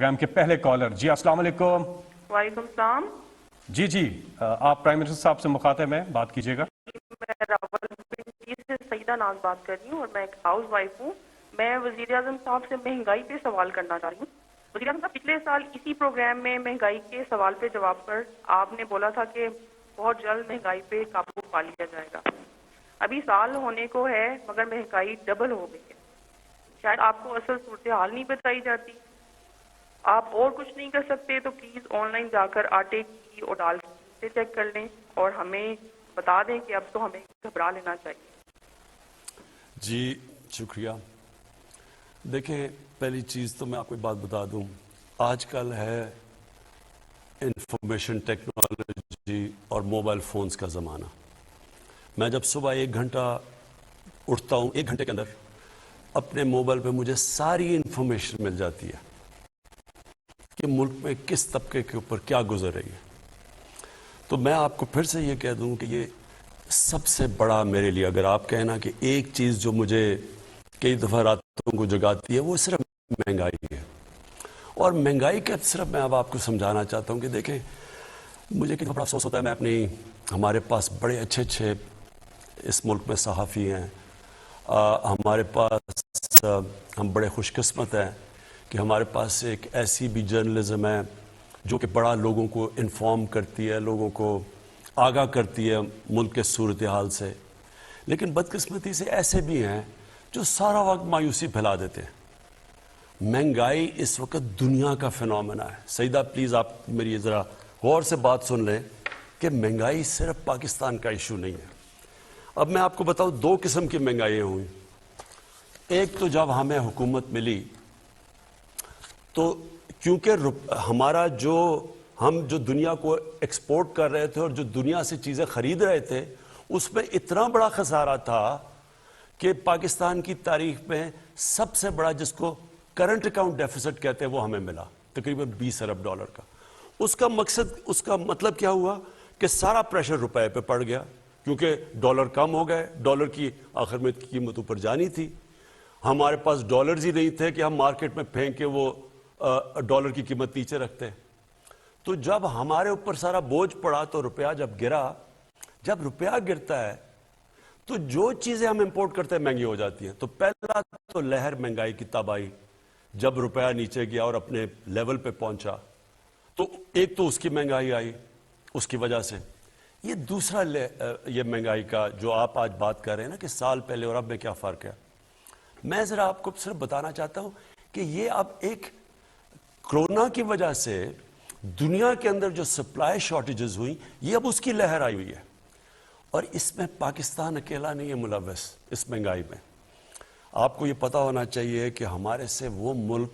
Programme کے پہلے collar جی السلام علیکم. وعلیکم السلام. جی آپ پرائم منسٹر صاحب سے مخاطب ہیں, بات کیجیے گا. میں راولپنڈی سے سعیدہ ناز بات کر رہی ہوں اور میں ایک ہاؤس وائف ہوں. میں وزیر اعظم صاحب سے مہنگائی پہ سوال کرنا چاہ رہی ہوں. وزیر اعظم صاحب, پچھلے سال اسی پروگرام میں مہنگائی کے سوال پہ جواب پر آپ نے بولا تھا کہ بہت جلد مہنگائی پہ قابو پا لیا جائے گا. ابھی سال ہونے کو ہے مگر مہنگائی ڈبل ہو گئی ہے. شاید آپ کو اصل صورتحال نہیں بتائی جاتی. آپ اور کچھ نہیں کر سکتے تو پلیز آن لائن جا کر آٹے کی اور دال کی چیک کر لیں اور ہمیں بتا دیں کہ اب تو ہمیں گھبرا لینا چاہیے. جی شکریہ. دیکھیں, پہلی چیز تو میں آپ کو ایک بات بتا دوں, آج کل ہے انفارمیشن ٹیکنالوجی اور موبائل فونز کا زمانہ. میں جب صبح 1 گھنٹہ اٹھتا ہوں, 1 گھنٹے کے اندر اپنے موبائل پہ مجھے ساری انفارمیشن مل جاتی ہے کہ ملک میں کس طبقے کے اوپر کیا گزر رہی ہے. تو میں آپ کو پھر سے یہ کہہ دوں کہ یہ سب سے بڑا میرے لیے, اگر آپ کہنا کہ ایک چیز جو مجھے کئی دفعہ راتوں کو جگاتی ہے, وہ صرف مہنگائی ہے. اور مہنگائی کا صرف میں اب آپ کو سمجھانا چاہتا ہوں کہ دیکھیں, مجھے کتنا بڑا افسوس ہوتا ہے. میں ہمارے پاس بڑے اچھے اس ملک میں صحافی ہیں, ہمارے پاس ہم بڑے خوش قسمت ہیں کہ ہمارے پاس ایک ایسی بھی جرنلزم ہے جو کہ بڑا لوگوں کو انفارم کرتی ہے, لوگوں کو آگاہ کرتی ہے ملک کے صورتحال سے. لیکن بدقسمتی سے ایسے بھی ہیں جو سارا وقت مایوسی پھیلا دیتے ہیں. مہنگائی اس وقت دنیا کا فنومنا ہے. سعیدہ پلیز آپ میری ذرا غور سے بات سن لیں کہ مہنگائی صرف پاکستان کا ایشو نہیں ہے. اب میں آپ کو بتاؤں 2 قسم کی مہنگائیاں ہوئیں. ایک تو جب ہمیں حکومت ملی تو کیونکہ ہم جو دنیا کو ایکسپورٹ کر رہے تھے اور جو دنیا سے چیزیں خرید رہے تھے, اس میں اتنا بڑا خسارہ تھا کہ پاکستان کی تاریخ میں سب سے بڑا, جس کو کرنٹ اکاؤنٹ ڈیفیسٹ کہتے ہیں, وہ ہمیں ملا تقریباً $20 ارب کا. اس کا مطلب کیا ہوا کہ سارا پریشر روپے پہ پڑ گیا کیونکہ ڈالر کم ہو گئے. ڈالر کی آخر میں قیمت اوپر جانی تھی. ہمارے پاس ڈالرز ہی نہیں تھے کہ ہم مارکیٹ میں پھینک کے وہ ڈالر کی قیمت نیچے رکھتے. تو جب ہمارے اوپر سارا بوجھ پڑا تو روپیہ جب گرا, جب روپیہ گرتا ہے تو جو چیزیں ہم امپورٹ کرتے ہیں مہنگی ہو جاتی ہیں. تو پہلا تو لہر مہنگائی کی تب آئی جب روپیہ نیچے گیا اور اپنے لیول پہ پہنچا. تو ایک تو اس کی مہنگائی آئی اس کی وجہ سے. یہ دوسرا یہ مہنگائی کا جو آپ آج بات کر رہے ہیں نا کہ سال پہلے اور اب میں کیا فرق ہے, میں ذرا آپ کو صرف بتانا چاہتا ہوں کہ یہ اب ایک کرونا کی وجہ سے دنیا کے اندر جو سپلائی شارٹیجز ہوئی, یہ اب اس کی لہر آئی ہوئی ہے. اور اس میں پاکستان اکیلا نہیں ہے ملوث اس مہنگائی میں. آپ کو یہ پتا ہونا چاہیے کہ ہمارے سے وہ ملک,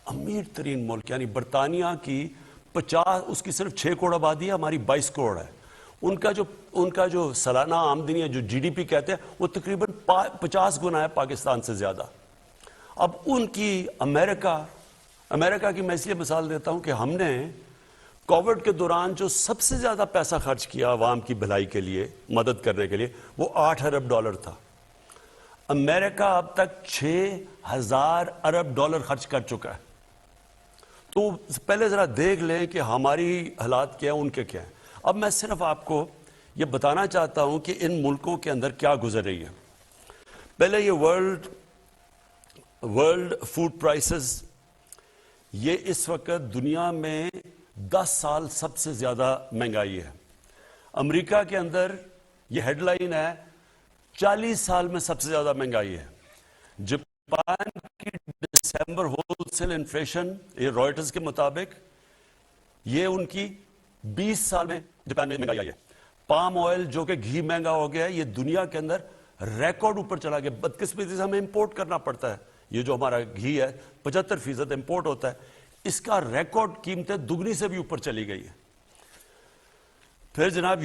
امیر ترین ملک یعنی برطانیہ کی 50, اس کی صرف 6 کروڑ آبادی ہے, ہماری 22 کروڑ ہے. ان کا جو سالانہ آمدنی ہے, جو GDP کہتے ہیں, وہ تقریباً 50 گنا ہے پاکستان سے زیادہ. اب ان کی امریکہ کی میں اس لیے مثال دیتا ہوں کہ ہم نے کووڈ کے دوران جو سب سے زیادہ پیسہ خرچ کیا عوام کی بھلائی کے لیے, مدد کرنے کے لیے, وہ $8 ارب تھا. امریکہ اب تک $6,000 ارب خرچ کر چکا ہے. تو پہلے ذرا دیکھ لیں کہ ہماری حالات کیا ہیں, ان کے کیا ہیں. اب میں صرف آپ کو یہ بتانا چاہتا ہوں کہ ان ملکوں کے اندر کیا گزر رہی ہے. پہلے یہ ورلڈ فوڈ پرائسز, یہ اس وقت دنیا میں 10 سال سب سے زیادہ مہنگائی ہے. امریکہ کے اندر یہ ہیڈ لائن ہے 40 سال میں سب سے زیادہ مہنگائی ہے. جاپان کی دسمبر ہول سیل انفلیشن, یہ رائٹرز کے مطابق, یہ ان کی 20 سال میں جاپان میں مہنگائی آئی ہے. پام آئل جو کہ گھی مہنگا ہو گیا ہے, یہ دنیا کے اندر ریکارڈ اوپر چلا گیا. بدقسمتی سے ہمیں امپورٹ کرنا پڑتا ہے. یہ جو ہمارا گھی ہے 75% امپورٹ ہوتا ہے, اس کا ریکارڈ قیمتیں دگنی سے بھی اوپر چلی گئی ہے. پھر جناب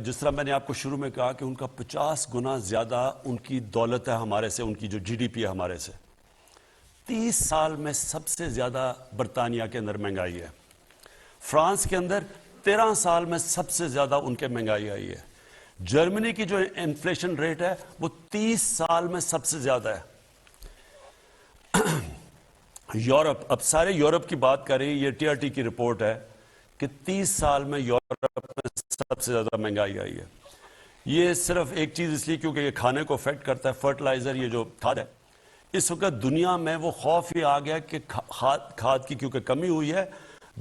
جس طرح میں نے آپ کو شروع میں کہا کہ ان کا 50 گنا زیادہ ان کی دولت ہے ہمارے سے, ان کی جو GDP ہے ہمارے سے. 30 سال میں سب سے زیادہ برطانیہ کے اندر مہنگائی ہے. فرانس کے اندر 13 سال میں سب سے زیادہ ان کے مہنگائی آئی ہے. جرمنی کی جو انفلیشن ریٹ ہے وہ 30 سال میں سب سے زیادہ ہے. یورپ، اب سارے یورپ کی بات کریں، یہ ٹی آر ٹی کی رپورٹ ہے کہ 30 سال میں یورپ میں سب سے زیادہ مہنگائی آئی ہے. یہ صرف ایک چیز اس لیے کیونکہ یہ کھانے کو افیکٹ کرتا ہے، فرٹیلائزر، یہ جو کھاد ہے. اس وقت دنیا میں وہ خوف یہ آ گیا کہ کھاد کی کیونکہ کمی ہوئی ہے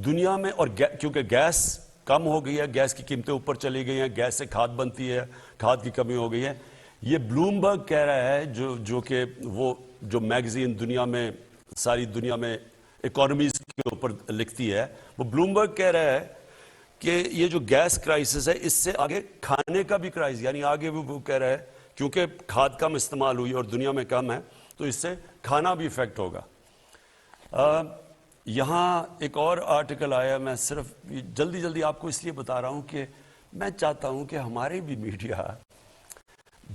دنیا میں، اور کیونکہ گیس کم ہو گئی ہے، گیس کی قیمتیں اوپر چلی گئی ہیں، گیس سے کھاد بنتی ہے، کھاد کی کمی ہو گئی ہے. یہ بلومبرگ کہہ رہا ہے، جو کہ وہ جو میگزین دنیا میں ساری دنیا میں اکانومیز کے اوپر لکھتی ہے، وہ بلومبرگ کہہ رہا ہے کہ یہ جو گیس کرائسس ہے اس سے آگے کھانے کا بھی کرائسس، یعنی آگے وہ کہہ رہا ہے کیونکہ کھاد کم استعمال ہوئی اور دنیا میں کم ہے تو اس سے کھانا بھی افیکٹ ہوگا. یہاں ایک اور آرٹیکل آیا، میں صرف جلدی آپ کو اس لیے بتا رہا ہوں کہ میں چاہتا ہوں کہ ہمارے بھی میڈیا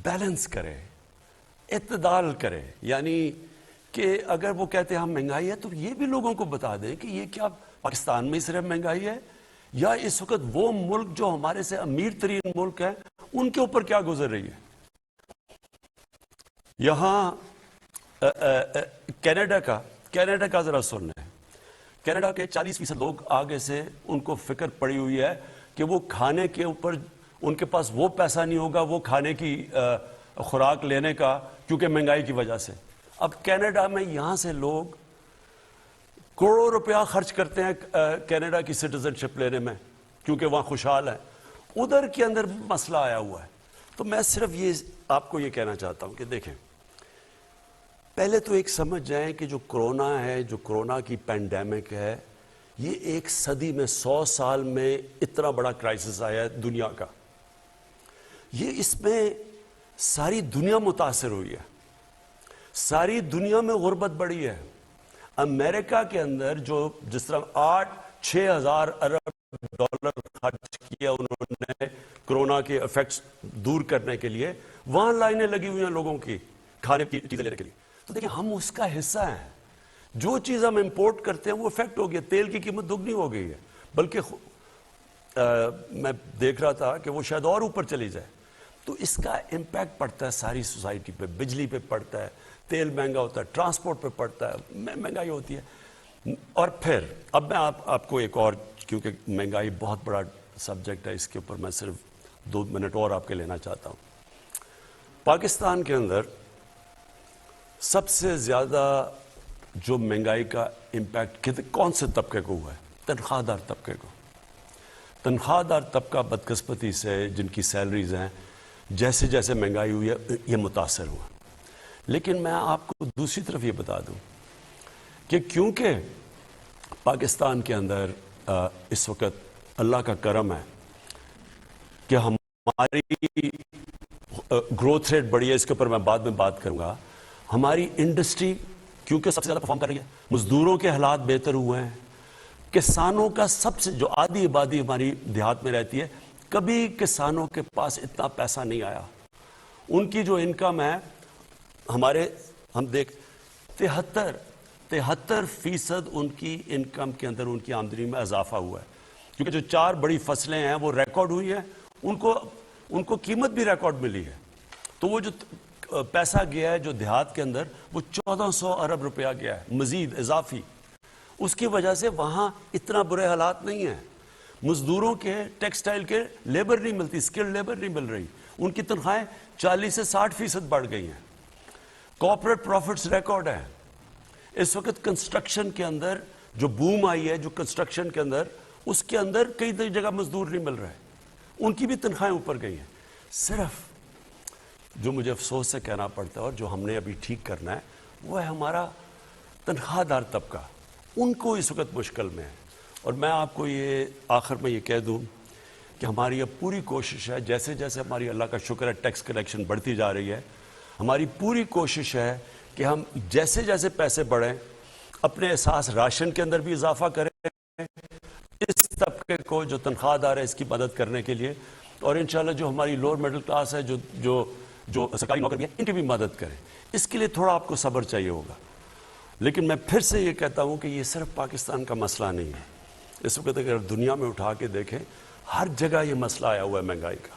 بیلنس کرے، اعتدال کرے. یعنی کہ اگر وہ کہتے ہیں ہم مہنگائی ہے تو یہ بھی لوگوں کو بتا دیں کہ یہ کیا پاکستان میں صرف مہنگائی ہے یا اس وقت وہ ملک جو ہمارے سے امیر ترین ملک ہے ان کے اوپر کیا گزر رہی ہے. یہاں کینیڈا کا ذرا سننا ہے. کینیڈا کے 40% لوگ آگے سے ان کو فکر پڑی ہوئی ہے کہ وہ کھانے کے اوپر ان کے پاس وہ پیسہ نہیں ہوگا وہ کھانے کی خوراک لینے کا کیونکہ مہنگائی کی وجہ سے. اب کینیڈا میں یہاں سے لوگ کروڑوں روپیہ خرچ کرتے ہیں کینیڈا کی سٹیزن شپ لینے میں کیونکہ وہاں خوشحال ہے. ادھر کے اندر مسئلہ آیا ہوا ہے. تو میں صرف یہ آپ کو یہ کہنا چاہتا ہوں کہ دیکھیں، پہلے تو ایک سمجھ جائیں کہ جو کرونا ہے، جو کرونا کی پینڈیمک ہے، یہ ایک صدی میں 100 سال میں اتنا بڑا کرائسس آیا ہے دنیا کا. یہ اس میں ساری دنیا متاثر ہوئی ہے، ساری دنیا میں غربت بڑھی ہے. امریکہ کے اندر جو جس طرح 6 ہزار ارب ڈالر خرچ کیا انہوں نے کرونا کے افیکٹس دور کرنے کے لیے، وہاں لائنیں لگی ہوئی ہیں لوگوں کی کھانے کی چیزیں لینے کے لیے. تو دیکھیں ہم اس کا حصہ ہیں. جو چیز ہم امپورٹ کرتے ہیں وہ افیکٹ ہو گیا. تیل کی قیمت دگنی ہو گئی ہے، بلکہ میں دیکھ رہا تھا کہ وہ شاید اور اوپر چلی جائے. تو اس کا امپیکٹ پڑتا ہے ساری سوسائٹی پہ. بجلی پہ پڑتا ہے، تیل مہنگا ہوتا ہے، ٹرانسپورٹ پہ پڑتا ہے، مہنگائی ہوتی ہے. اور پھر اب میں آپ کو ایک اور، کیونکہ مہنگائی بہت بڑا سبجیکٹ ہے، اس کے اوپر میں صرف 2 منٹ اور آپ کے لینا چاہتا ہوں. پاکستان کے اندر سب سے زیادہ جو مہنگائی کا امپیکٹ کون سے طبقے کو ہوا ہے؟ تنخواہ دار طبقے کو. تنخواہ دار طبقہ بدقسمتی سے جن کی سیلریز ہیں، جیسے جیسے مہنگائی ہوئی ہے یہ متاثر ہوا. لیکن میں آپ کو دوسری طرف یہ بتا دوں کہ کیونکہ پاکستان کے اندر اس وقت اللہ کا کرم ہے کہ ہماری گروتھ ریٹ بڑھی ہے، اس کے اوپر میں بعد میں بات کروں گا. ہماری انڈسٹری کیونکہ سب سے زیادہ پرفارم کر رہی ہے، مزدوروں کے حالات بہتر ہوئے ہیں. کسانوں کا سب سے جو آدھی آبادی ہماری دیہات میں رہتی ہے، کبھی کسانوں کے پاس اتنا پیسہ نہیں آیا. ان کی جو انکم ہے ہم دیکھ 73% ان کی انکم کے اندر ان کی آمدنی میں اضافہ ہوا ہے. کیونکہ جو 4 بڑی فصلیں ہیں وہ ریکارڈ ہوئی ہیں، ان کو قیمت بھی ریکارڈ ملی ہے. تو وہ جو پیسہ گیا ہے جو دیہات کے اندر، وہ 1400 ارب روپیہ گیا ہے مزید اضافی. اس کی وجہ سے وہاں اتنا برے حالات نہیں ہیں. مزدوروں کے ٹیکسٹائل کے لیبر نہیں ملتی، اسکلڈ لیبر نہیں مل رہی. ان کی تنخواہیں 40 سے 60% بڑھ گئی ہیں. کارپوریٹ پروفٹس ریکارڈ ہے. اس وقت کنسٹرکشن کے اندر جو بوم آئی ہے، جو کنسٹرکشن کے اندر، اس کے اندر کئی جگہ مزدور نہیں مل رہے، ان کی بھی تنخواہیں اوپر گئی ہیں. صرف جو مجھے افسوس سے کہنا پڑتا ہے اور جو ہم نے ابھی ٹھیک کرنا ہے وہ ہے ہمارا تنخواہ دار طبقہ. ان کو اس وقت مشکل میں ہے. اور میں آپ کو یہ آخر میں یہ کہہ دوں کہ ہماری اب پوری کوشش ہے، جیسے جیسے ہماری اللہ کا شکر ہے ٹیکس کلیکشن بڑھتی جا رہی ہے، ہماری پوری کوشش ہے کہ ہم جیسے جیسے پیسے بڑھیں اپنے احساس راشن کے اندر بھی اضافہ کریں اس طبقے کو جو تنخواہ دار ہے اس کی مدد کرنے کے لیے. اور انشاءاللہ جو ہماری لوور مڈل کلاس ہے، جو سرکاری نوکری ہے، ان کی بھی مدد کریں. اس کے لیے تھوڑا آپ کو صبر چاہیے ہوگا. لیکن میں پھر سے یہ کہتا ہوں کہ یہ صرف پاکستان کا مسئلہ نہیں ہے. اس وقت اگر دنیا میں اٹھا کے دیکھیں ہر جگہ یہ مسئلہ آیا ہوا ہے مہنگائی کا.